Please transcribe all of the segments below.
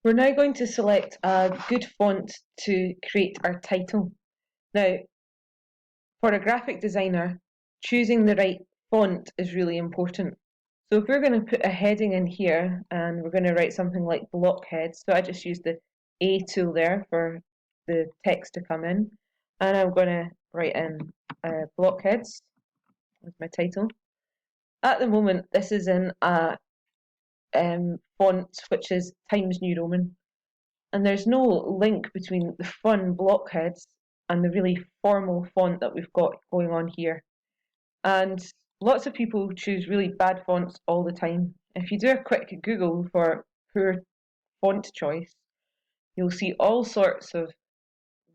We're now going to select a good font to create our title. Now, for a graphic designer, choosing the right font is really important. So if we're going to put a heading in here and we're going to write something like BLOCKHEAD, so I just use the A tool there for the text to come in, and I'm going to write in BLOCKHEADs as my title. At the moment, this is in a font which is Times New Roman, and there's no link between the fun blockheads and the really formal font that we've got going on here. And lots of people choose really bad fonts all the time. If you do a quick Google for poor font choice, you'll see all sorts of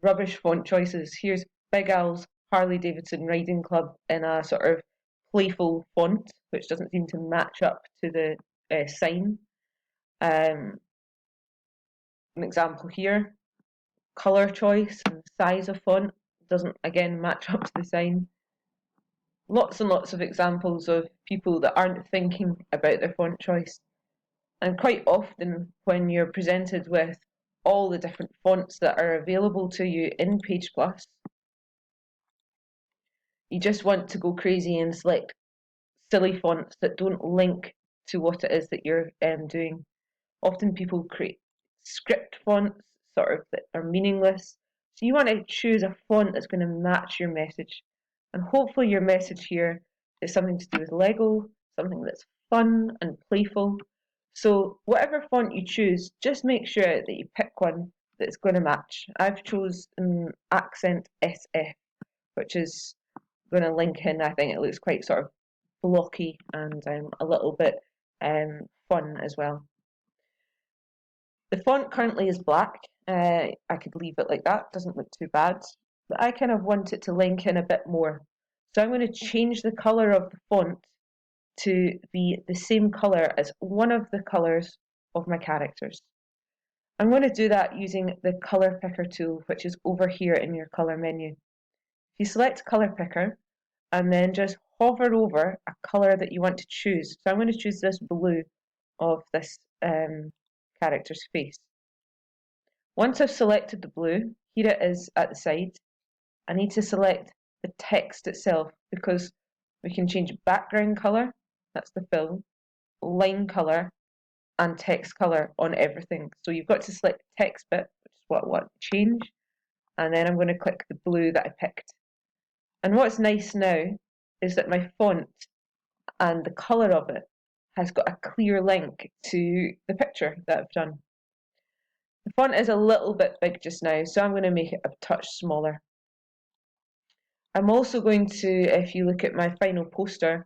rubbish font choices. Here's Big Al's Harley Davidson Riding Club in a sort of playful font, which doesn't seem to match up to the sign. An example here, colour choice and size of font doesn't again match up to the sign. Lots and lots of examples of people that aren't thinking about their font choice. And quite often when you're presented with all the different fonts that are available to you in PagePlus, you just want to go crazy and select silly fonts that don't link to what it is that you're doing. Often people create script fonts sort of that are meaningless. So you want to choose a font that's going to match your message. And hopefully your message here is something to do with Lego, something that's fun and playful. So whatever font you choose, just make sure that you pick one that's going to match. I've chosen Accent SF, which is going to link in. I think it looks quite sort of blocky and a little bit fun as well. The font currently is black. I could leave it like that, doesn't look too bad. But I kind of want it to link in a bit more. So I'm going to change the colour of the font to be the same colour as one of the colours of my characters. I'm going to do that using the colour picker tool, which is over here in your colour menu. If you select colour picker and then just hover over a colour that you want to choose. So I'm going to choose this blue of this character's face. Once I've selected the blue, here it is at the side, I need to select the text itself because we can change background colour, that's the fill, line colour and text colour on everything. So you've got to select the text bit, which is what I want to change, and then I'm going to click the blue that I picked. And what's nice now is that my font and the colour of it has got a clear link to the picture that I've done. The font is a little bit big just now, so I'm going to make it a touch smaller. I'm also going to, if you look at my final poster,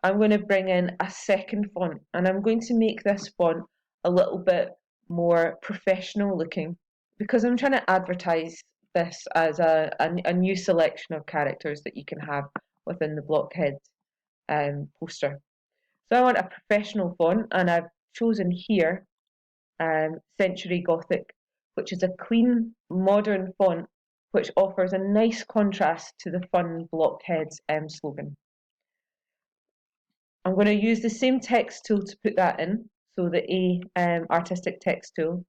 I'm going to bring in a second font, and I'm going to make this font a little bit more professional looking because I'm trying to advertise this as a new selection of characters that you can have within the BLOCKHEAD poster. So I want a professional font, and I've chosen here Century Gothic, which is a clean, modern font which offers a nice contrast to the fun BLOCKHEAD slogan. I'm going to use the same text tool to put that in, so the A artistic text tool,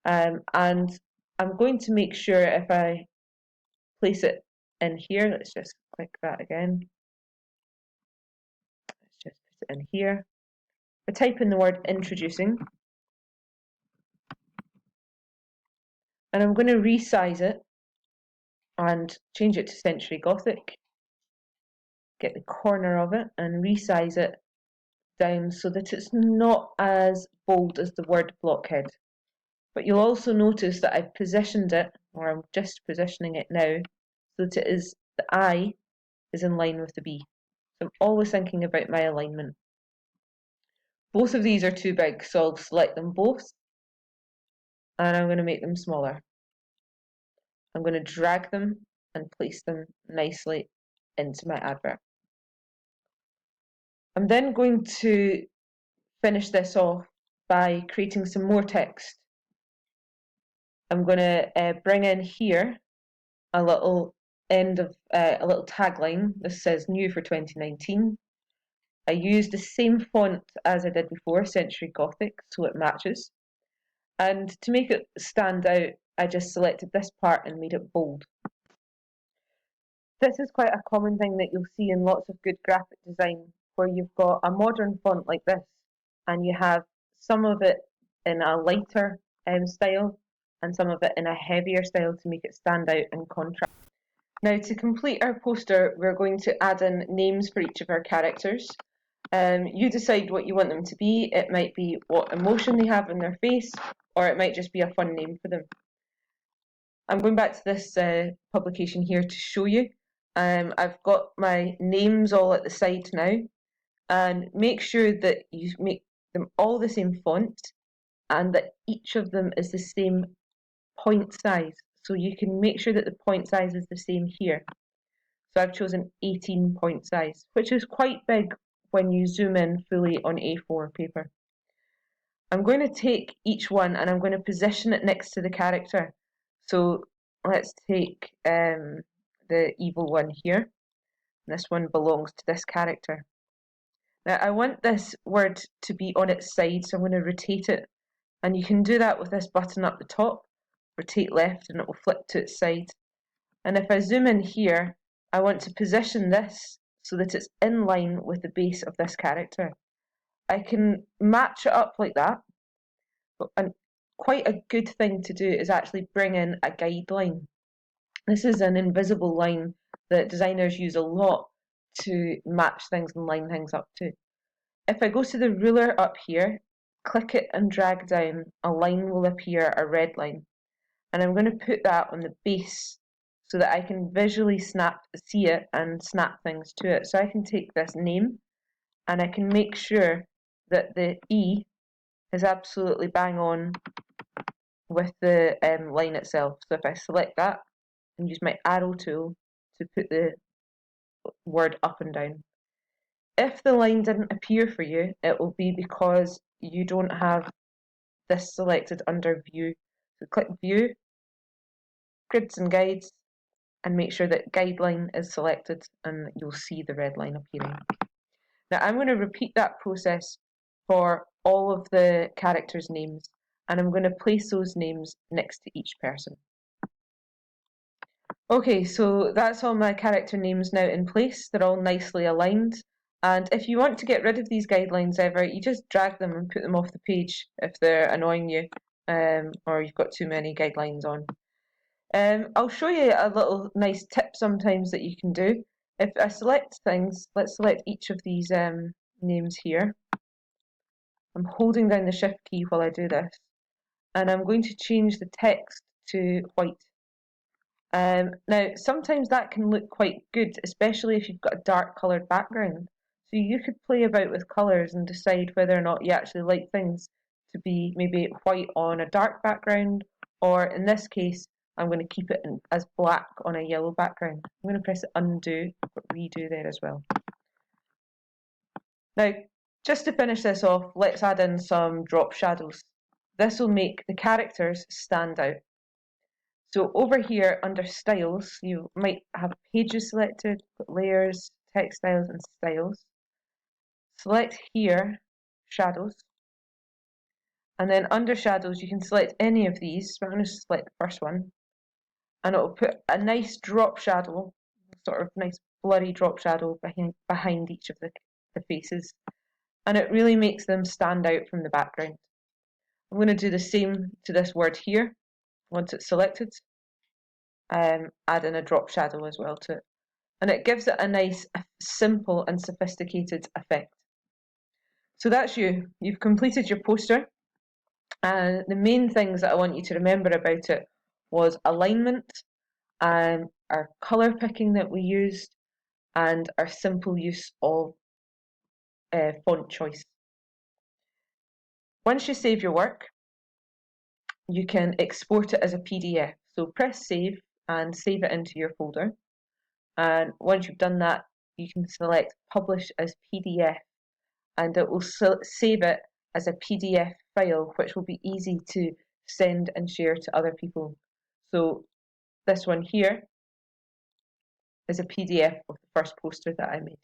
and I'm going to make sure if I place it in here, let's just click that again, let's just put it in here. I type in the word introducing, and I'm going to resize it and change it to Century Gothic, get the corner of it and resize it down so that it's not as bold as the word BLOCKHEAD. But you'll also notice that I've positioned it, or I'm just positioning it now, so that it is, the I is in line with the B. So I'm always thinking about my alignment. Both of these are too big, so I'll select them both, and I'm going to make them smaller. I'm going to drag them and place them nicely into my advert. I'm then going to finish this off by creating some more text. I'm going to bring in here a little end of a little tagline. This says new for 2019. I used the same font as I did before, Century Gothic, so it matches. And to make it stand out, I just selected this part and made it bold. This is quite a common thing that you'll see in lots of good graphic design, where you've got a modern font like this, and you have some of it in a lighter style, and some of it in a heavier style to make it stand out and contrast. Now, to complete our poster, we're going to add in names for each of our characters. You decide what you want them to be. It might be what emotion they have in their face, or it might just be a fun name for them. I'm going back to this publication here to show you. I've got my names all at the side now, and make sure that you make them all the same font and that each of them is the same point size. So you can make sure that the point size is the same here. So I've chosen 18 point size, which is quite big when you zoom in fully on A4 paper. I'm going to take each one and I'm going to position it next to the character. So let's take the evil one here. This one belongs to this character. Now I want this word to be on its side, so I'm going to rotate it. And you can do that with this button up the top. Rotate left and it will flip to its side. And if I zoom in here, I want to position this so that it's in line with the base of this character. I can match it up like that. And quite a good thing to do is actually bring in a guideline. This is an invisible line that designers use a lot to match things and line things up to. If I go to the ruler up here, click it and drag down, a line will appear, a red line. And I'm going to put that on the base so that I can visually see it and snap things to it. So I can take this name and I can make sure that the E is absolutely bang on with the line itself. So if I select that and use my arrow tool to put the word up and down. If the line didn't appear for you, it will be because you don't have this selected under View. So click View, Grids and Guides, and make sure that Guideline is selected and you'll see the red line appearing. Now I'm going to repeat that process for all of the characters' names, and I'm going to place those names next to each person. Okay, so that's all my character names now in place. They're all nicely aligned. And if you want to get rid of these guidelines ever, you just drag them and put them off the page if they're annoying you, or you've got too many guidelines on. I'll show you a little nice tip sometimes that you can do. If I select things, let's select each of these names here. I'm holding down the Shift key while I do this, and I'm going to change the text to white. Now, sometimes that can look quite good, especially if you've got a dark coloured background. So you could play about with colours and decide whether or not you actually like things to be maybe white on a dark background, or in this case, I'm going to keep it as black on a yellow background. I'm going to press undo, but redo there as well. Now, just to finish this off, let's add in some drop shadows. This will make the characters stand out. So over here under styles, you might have pages selected, layers, text styles and styles. Select here, shadows. And then under shadows, you can select any of these. So I'm going to select the first one. And it will put a nice drop shadow, sort of nice blurry drop shadow behind each of the faces. And it really makes them stand out from the background. I'm going to do the same to this word here, once it's selected. Add in a drop shadow as well to it. And it gives it a nice, simple and sophisticated effect. So that's you. You've completed your poster. And the main things that I want you to remember about it was alignment, our colour picking that we used, and our simple use of font choice. Once you save your work, you can export it as a PDF. So press save and save it into your folder. And once you've done that, you can select publish as PDF, and it will save it as a PDF file, which will be easy to send and share to other people. So this one here is a PDF of the first poster that I made.